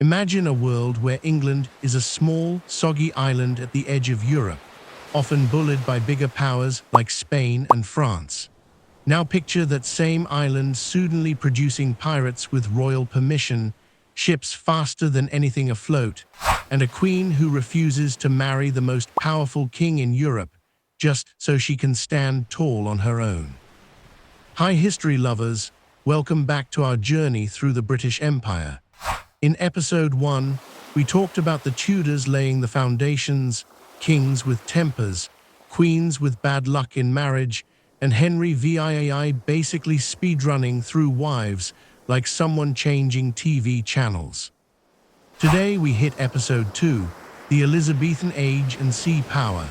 Imagine a world where England is a small, soggy island at the edge of Europe, often bullied by bigger powers like Spain and France. Now picture that same island suddenly producing pirates with royal permission, ships faster than anything afloat, and a queen who refuses to marry the most powerful king in Europe just so she can stand tall on her own. Hi history lovers, welcome back to our journey through the British Empire. In episode 1, we talked about the Tudors laying the foundations, kings with tempers, queens with bad luck in marriage, and Henry VIII basically speedrunning through wives like someone changing TV channels. Today we hit episode 2, the Elizabethan Age and Sea Power.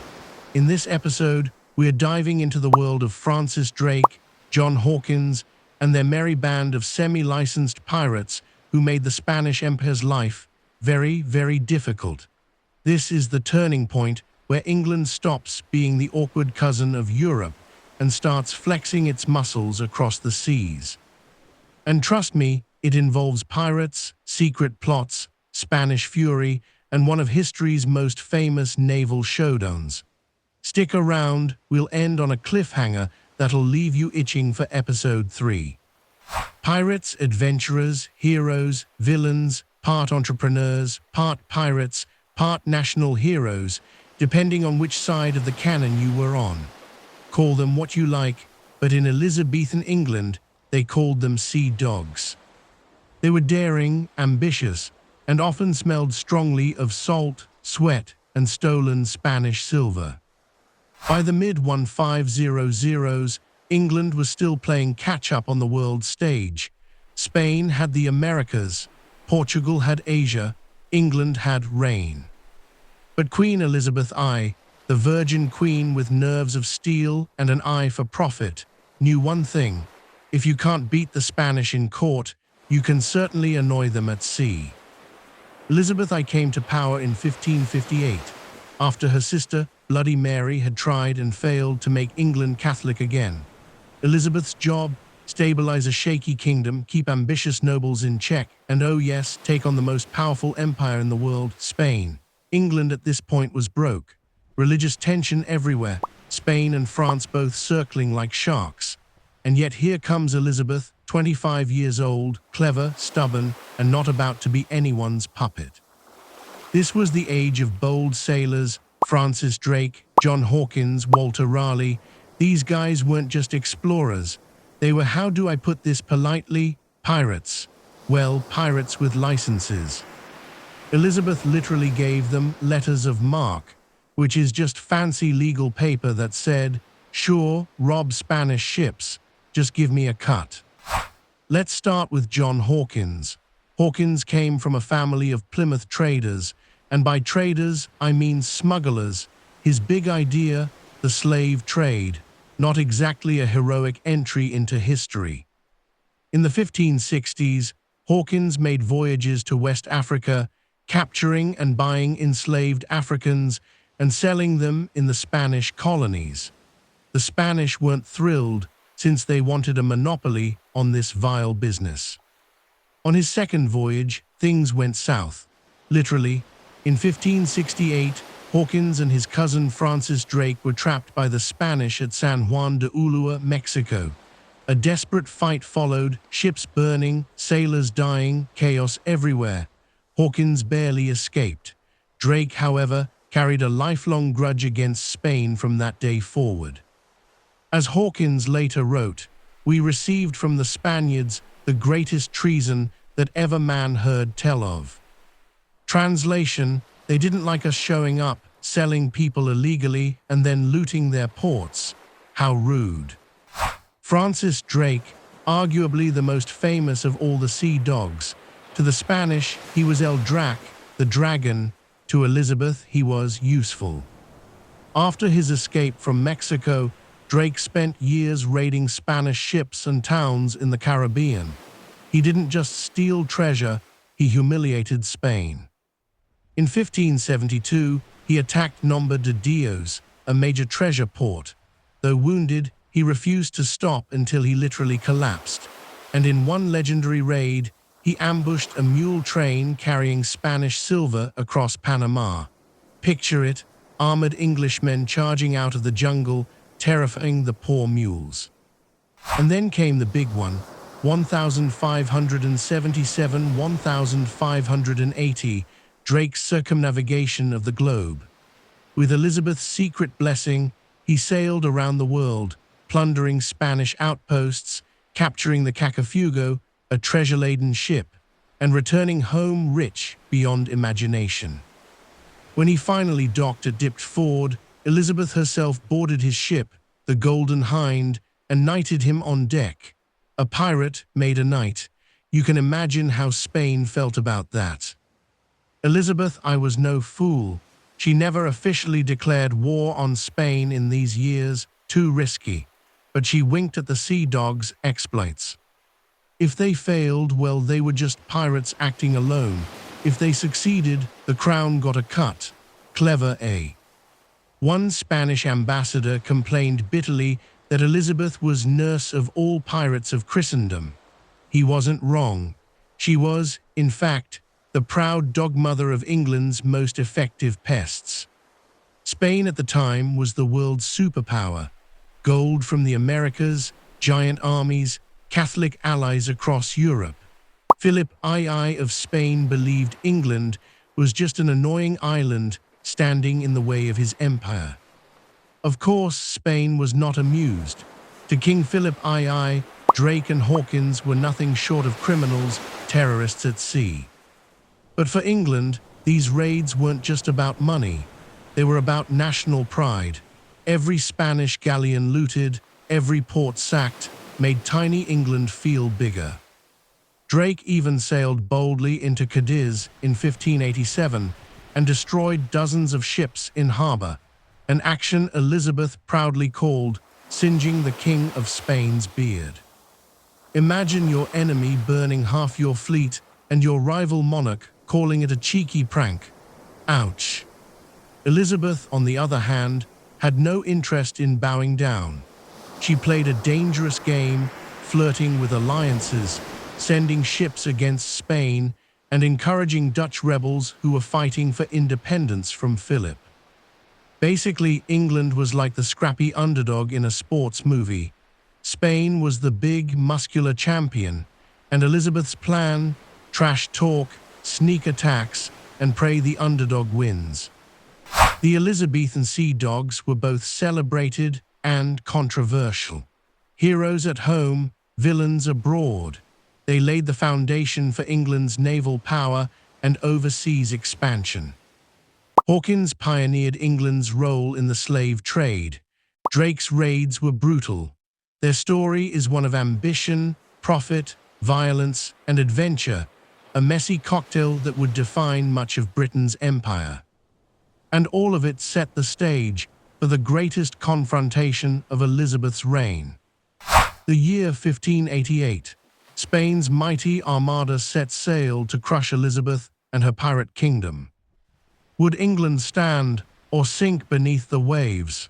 In this episode, we are diving into the world of Francis Drake, John Hawkins, and their merry band of semi-licensed pirates who made the Spanish Empire's life very, very difficult. This is the turning point where England stops being the awkward cousin of Europe and starts flexing its muscles across the seas. And trust me, it involves pirates, secret plots, Spanish fury, and one of history's most famous naval showdowns. Stick around, we'll end on a cliffhanger that'll leave you itching for episode 3. Pirates, adventurers, heroes, villains, part entrepreneurs, part pirates, part national heroes, depending on which side of the canon you were on. Call them what you like, but in Elizabethan England, they called them sea dogs. They were daring, ambitious, and often smelled strongly of salt, sweat, and stolen Spanish silver. By the mid-1500s, England was still playing catch-up on the world stage. Spain had the Americas, Portugal had Asia, England had rain. But Queen Elizabeth I, the Virgin Queen with nerves of steel and an eye for profit, knew one thing: if you can't beat the Spanish in court, you can certainly annoy them at sea. Elizabeth I came to power in 1558, after her sister, Bloody Mary, had tried and failed to make England Catholic again. Elizabeth's job: stabilize a shaky kingdom, keep ambitious nobles in check, and oh yes, take on the most powerful empire in the world, Spain. England at this point was broke. Religious tension everywhere, Spain and France both circling like sharks. And yet here comes Elizabeth, 25 years old, clever, stubborn, and not about to be anyone's puppet. This was the age of bold sailors: Francis Drake, John Hawkins, Walter Raleigh. These guys weren't just explorers. They were, how do I put this politely, pirates. Well, pirates with licenses. Elizabeth literally gave them letters of marque, which is just fancy legal paper that said, sure, rob Spanish ships, just give me a cut. Let's start with John Hawkins. Hawkins came from a family of Plymouth traders, and by traders, I mean smugglers. His big idea, the slave trade, not exactly a heroic entry into history. In the 1560s, Hawkins made voyages to West Africa, capturing and buying enslaved Africans and selling them in the Spanish colonies. The Spanish weren't thrilled, since they wanted a monopoly on this vile business. On his second voyage, things went south. Literally, in 1568, Hawkins and his cousin Francis Drake were trapped by the Spanish at San Juan de Ulua, Mexico. A desperate fight followed, ships burning, sailors dying, chaos everywhere. Hawkins barely escaped. Drake, however, carried a lifelong grudge against Spain from that day forward. As Hawkins later wrote, "We received from the Spaniards the greatest treason that ever man heard tell of." Translation: they didn't like us showing up, selling people illegally, and then looting their ports. How rude. Francis Drake, arguably the most famous of all the sea dogs. To the Spanish, he was El Drac, the dragon. To Elizabeth, he was useful. After his escape from Mexico, Drake spent years raiding Spanish ships and towns in the Caribbean. He didn't just steal treasure, he humiliated Spain. In 1572, he attacked Nombre de Dios, a major treasure port. Though wounded, he refused to stop until he literally collapsed. And in one legendary raid, He ambushed a mule train carrying Spanish silver across Panama. Picture it, armored Englishmen charging out of the jungle, terrifying the poor mules. And then came the big one, 1577, 1580, Drake's circumnavigation of the globe. With Elizabeth's secret blessing, he sailed around the world, plundering Spanish outposts, capturing the Cacafugo, a treasure-laden ship, and returning home rich beyond imagination. When he finally docked at Diptford, Elizabeth herself boarded his ship, the Golden Hind, and knighted him on deck. A pirate made a knight. You can imagine how Spain felt about that. Elizabeth, I was no fool. She never officially declared war on Spain in these years, too risky. But she winked at the Sea Dogs' exploits. If they failed, well, they were just pirates acting alone. If they succeeded, the crown got a cut. Clever, eh? One Spanish ambassador complained bitterly that Elizabeth was nurse of all pirates of Christendom. He wasn't wrong. She was, in fact, the proud dogmother of England's most effective pests. Spain at the time was the world's superpower. Gold from the Americas, giant armies, Catholic allies across Europe. Philip II of Spain believed England was just an annoying island standing in the way of his empire. Of course, Spain was not amused. To King Philip II, Drake and Hawkins were nothing short of criminals, terrorists at sea. But for England, these raids weren't just about money. They were about national pride. Every Spanish galleon looted, every port sacked, made tiny England feel bigger. Drake even sailed boldly into Cadiz in 1587 and destroyed dozens of ships in harbor, an action Elizabeth proudly called singeing the King of Spain's beard. Imagine your enemy burning half your fleet and your rival monarch calling it a cheeky prank. Ouch. Elizabeth, on the other hand, had no interest in bowing down. She played a dangerous game, flirting with alliances, sending ships against Spain, and encouraging Dutch rebels who were fighting for independence from Philip. Basically, England was like the scrappy underdog in a sports movie. Spain was the big, muscular champion, and Elizabeth's plan: trash talk, sneak attacks, and pray the underdog wins. The Elizabethan Sea Dogs were both celebrated and controversial. Heroes at home, villains abroad. They laid the foundation for England's naval power and overseas expansion. Hawkins pioneered England's role in the slave trade. Drake's raids were brutal. Their story is one of ambition, profit, violence, and adventure, a messy cocktail that would define much of Britain's empire. And all of it set the stage for the greatest confrontation of Elizabeth's reign. The year 1588. Spain's mighty armada set sail to crush Elizabeth and her pirate kingdom. Would England stand or sink beneath the waves?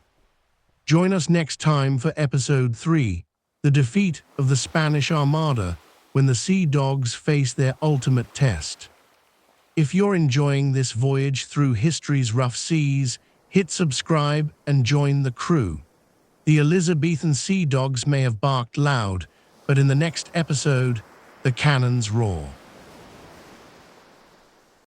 Join us next time for Episode 3, the defeat of the Spanish Armada, when the Sea Dogs face their ultimate test. If you're enjoying this voyage through history's rough seas, hit subscribe and join the crew. The Elizabethan Sea Dogs may have barked loud, but in the next episode, the cannons roar.